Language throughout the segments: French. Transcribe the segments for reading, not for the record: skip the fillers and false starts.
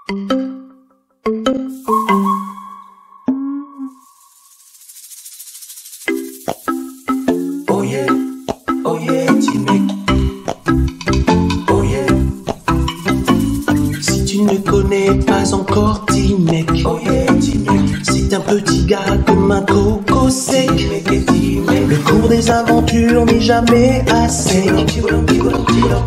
Oh yeah, T-Mec. Oh yeah. Si tu ne connais pas encore T-Mec, oh yeah, T-Mec. C'est un petit gars comme un coco sec. Le cours des aventures n'est jamais assez.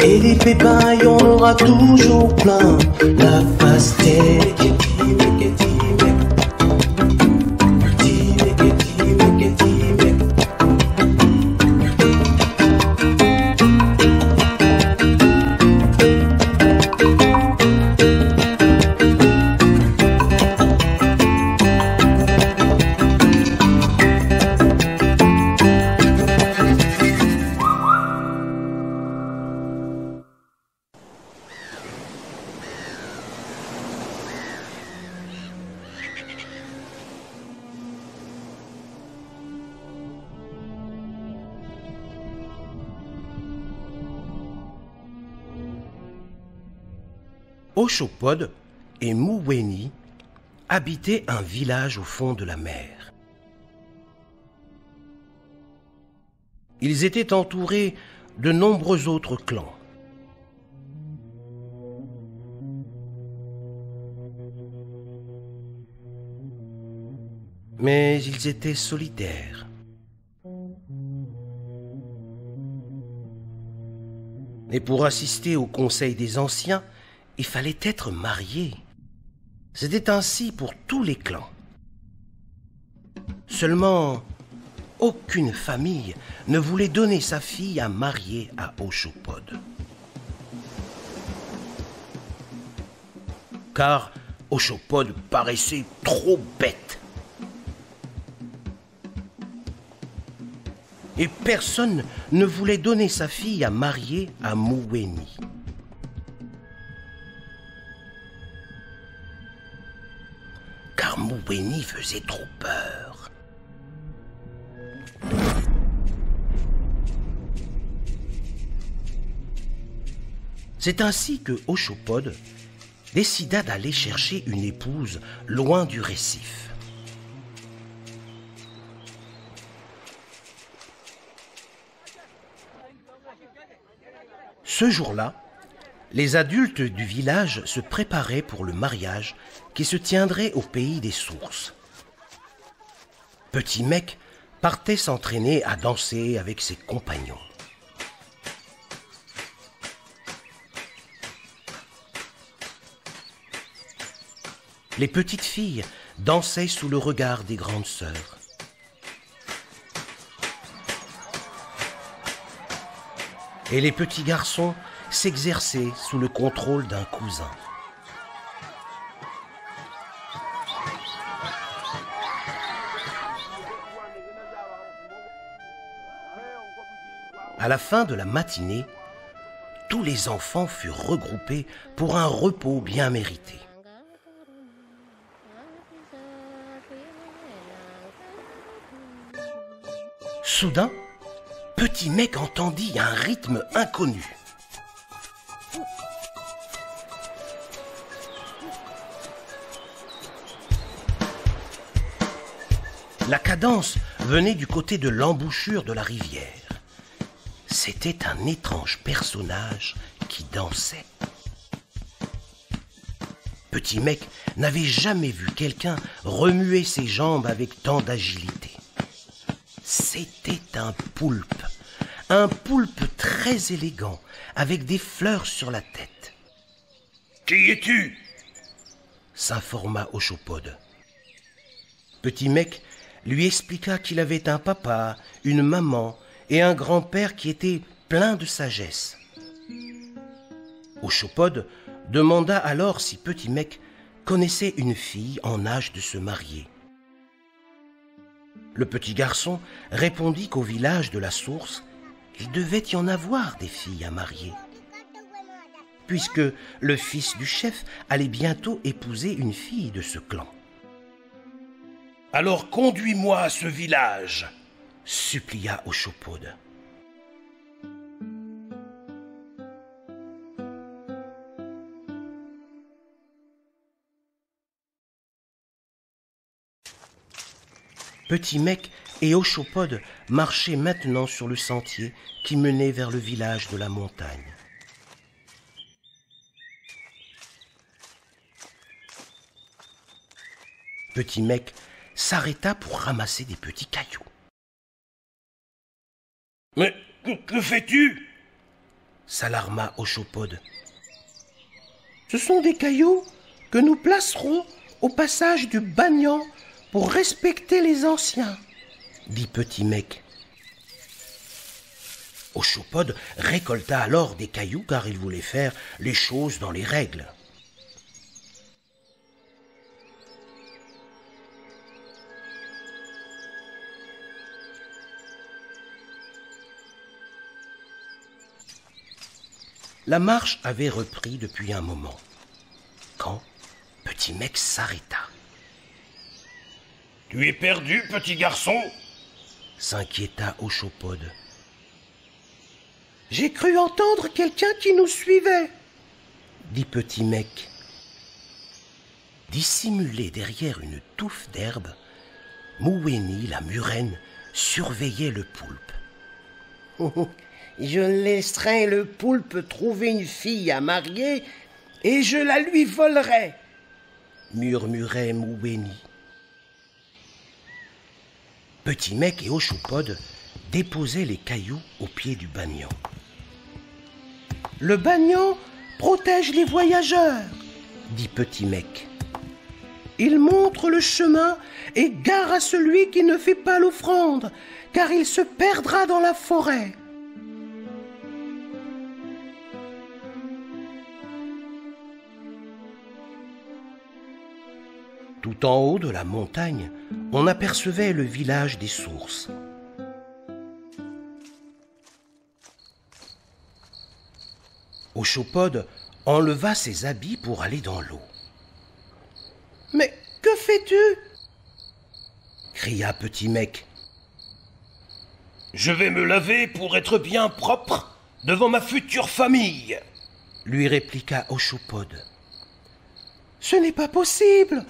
Et les pépins, y en aura toujours plein. La pastèque. Oshopod et Muweni habitaient un village au fond de la mer. Ils étaient entourés de nombreux autres clans. Mais ils étaient solitaires. Et pour assister au conseil des anciens, il fallait être marié. C'était ainsi pour tous les clans. Seulement, aucune famille ne voulait donner sa fille à marier à Oshopod. Car Oshopod paraissait trop bête. Et personne ne voulait donner sa fille à marier à Muweni. Car Muweni faisait trop peur. C'est ainsi que Oshopod décida d'aller chercher une épouse loin du récif. Ce jour-là, les adultes du village se préparaient pour le mariage qui se tiendrait au pays des sources. Petit Mec partait s'entraîner à danser avec ses compagnons. Les petites filles dansaient sous le regard des grandes sœurs. Et les petits garçons s'exerçaient sous le contrôle d'un cousin. À la fin de la matinée, tous les enfants furent regroupés pour un repos bien mérité. Soudain, Petit Mec entendit un rythme inconnu. La cadence venait du côté de l'embouchure de la rivière. C'était un étrange personnage qui dansait. Petit Mec n'avait jamais vu quelqu'un remuer ses jambes avec tant d'agilité. C'était un poulpe très élégant, avec des fleurs sur la tête. « Qui es-tu » s'informa Oshopod. Petit Mec lui expliqua qu'il avait un papa, une maman et un grand-père qui étaient pleins de sagesse. Oshopod demanda alors si Petit Mec connaissait une fille en âge de se marier. Le petit garçon répondit qu'au village de la source, il devait y en avoir des filles à marier, puisque le fils du chef allait bientôt épouser une fille de ce clan. « Alors conduis-moi à ce village !» supplia Oshopod. Petit Mec et Oshopod marchaient maintenant sur le sentier qui menait vers le village de la montagne. Petit Mec s'arrêta pour ramasser des petits cailloux. « Mais que fais-tu » s'alarma Oshopod. « Ce sont des cailloux que nous placerons au passage du Bagnan pour respecter les anciens, dit Petit Mec. Oshopod récolta alors des cailloux car il voulait faire les choses dans les règles. La marche avait repris depuis un moment, quand Petit Mec s'arrêta. « Tu es perdu, petit garçon ?» s'inquiéta Oshopod. « J'ai cru entendre quelqu'un qui nous suivait, » dit Petit Mec. Dissimulé derrière une touffe d'herbe, Mouweni, la murène, surveillait le poulpe. « Je laisserai le poulpe trouver une fille à marier et je la lui volerai, » murmurait Mouweni. Petit Mec et Oshopod déposaient les cailloux au pied du Bagnan. « Le Bagnan protège les voyageurs, » dit Petit Mec. « Il montre le chemin et gare à celui qui ne fait pas l'offrande, car il se perdra dans la forêt. » Tout en haut de la montagne, on apercevait le village des sources. Oshopod enleva ses habits pour aller dans l'eau. « Mais que fais-tu » cria Petit Mec. « Je vais me laver pour être bien propre devant ma future famille, » lui répliqua Oshopod. « Ce n'est pas possible !»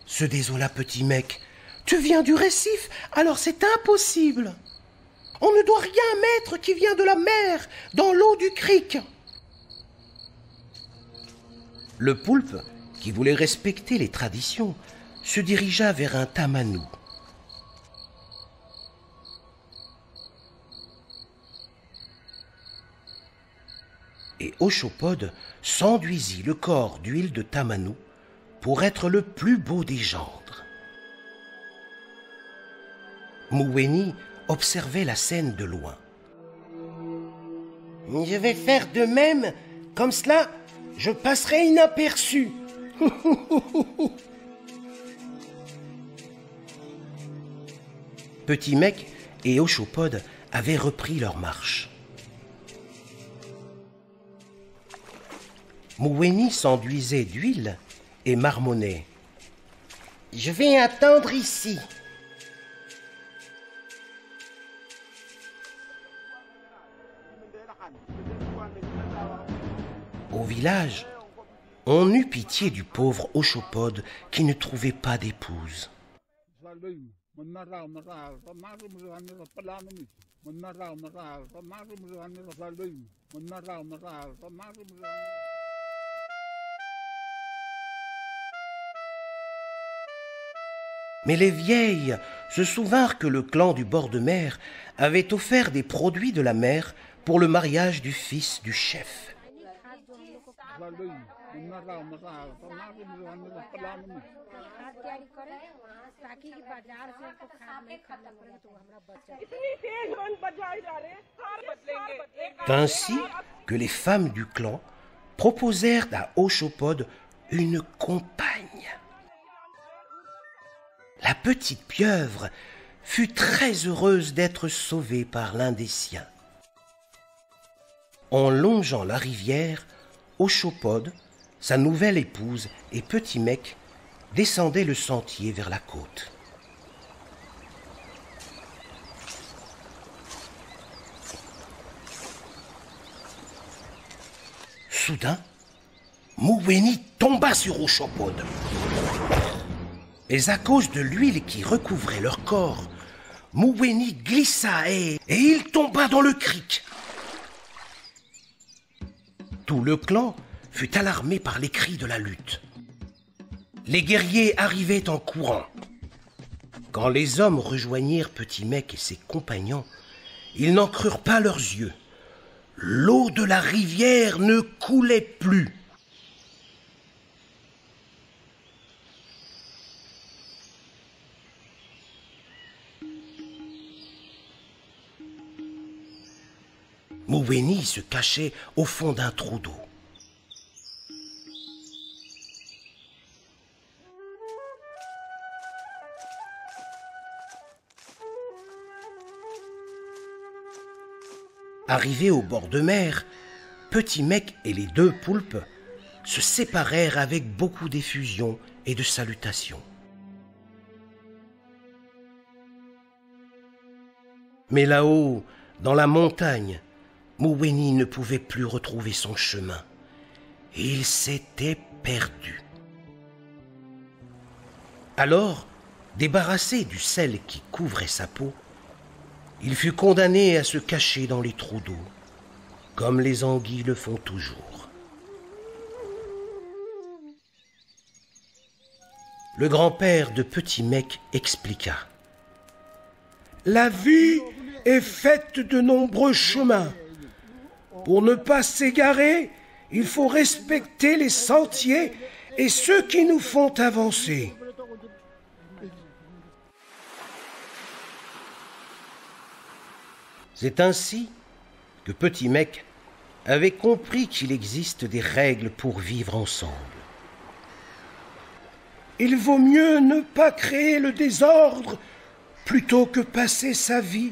se désola Petit Mec. « Tu viens du récif, alors c'est impossible. On ne doit rien mettre qui vient de la mer dans l'eau du cric. » Le poulpe, qui voulait respecter les traditions, se dirigea vers un tamanou. Et Oshopod s'enduisit le corps d'huile de tamanou pour être le plus beau des gendres. Mouweni observait la scène de loin. « Je vais faire de même, comme cela, je passerai inaperçu. » Petit Mec et Oshopod avaient repris leur marche. Mouweni s'enduisait d'huile et marmonnait. « Je vais attendre ici. » Au village, on eut pitié du pauvre Oshopod qui ne trouvait pas d'épouse. Mais les vieilles se souvinrent que le clan du bord de mer avait offert des produits de la mer pour le mariage du fils du chef. Ainsi que les femmes du clan proposèrent à Oshopod une compagne. La petite pieuvre fut très heureuse d'être sauvée par l'un des siens. En longeant la rivière, Oshopod, sa nouvelle épouse et Petit Mec descendaient le sentier vers la côte. Soudain, Mouweni tomba sur Oshopod. Mais à cause de l'huile qui recouvrait leur corps, Mouweni glissa et il tomba dans le cric. Tout le clan fut alarmé par les cris de la lutte. Les guerriers arrivaient en courant. Quand les hommes rejoignirent Petit Mec et ses compagnons, ils n'en crurent pas leurs yeux. L'eau de la rivière ne coulait plus. Mouweni se cachait au fond d'un trou d'eau. Arrivés au bord de mer, Petit Mec et les deux poulpes se séparèrent avec beaucoup d'effusion et de salutations. Mais là-haut, dans la montagne, Mouweni ne pouvait plus retrouver son chemin. Il s'était perdu. Alors, débarrassé du sel qui couvrait sa peau, il fut condamné à se cacher dans les trous d'eau, comme les anguilles le font toujours. Le grand-père de Petit Mec expliqua. La vie est faite de nombreux chemins. Pour ne pas s'égarer, il faut respecter les sentiers et ceux qui nous font avancer. C'est ainsi que Petit Mec avait compris qu'il existe des règles pour vivre ensemble. Il vaut mieux ne pas créer le désordre plutôt que passer sa vie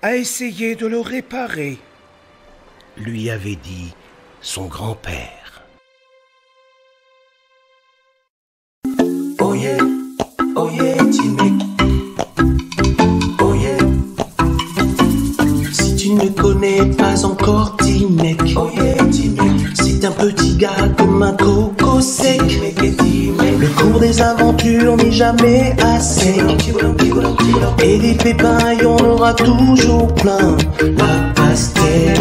à essayer de le réparer, lui avait dit son grand-père. Oh yeah, Petit Mec. Oh yeah. Si tu ne connais pas encore Petit Mec, oh yeah, Petit Mec. C'est un petit gars comme un coco sec. Le cours des aventures n'est jamais assez. Et des pépins, il y en aura toujours plein. La pastèque.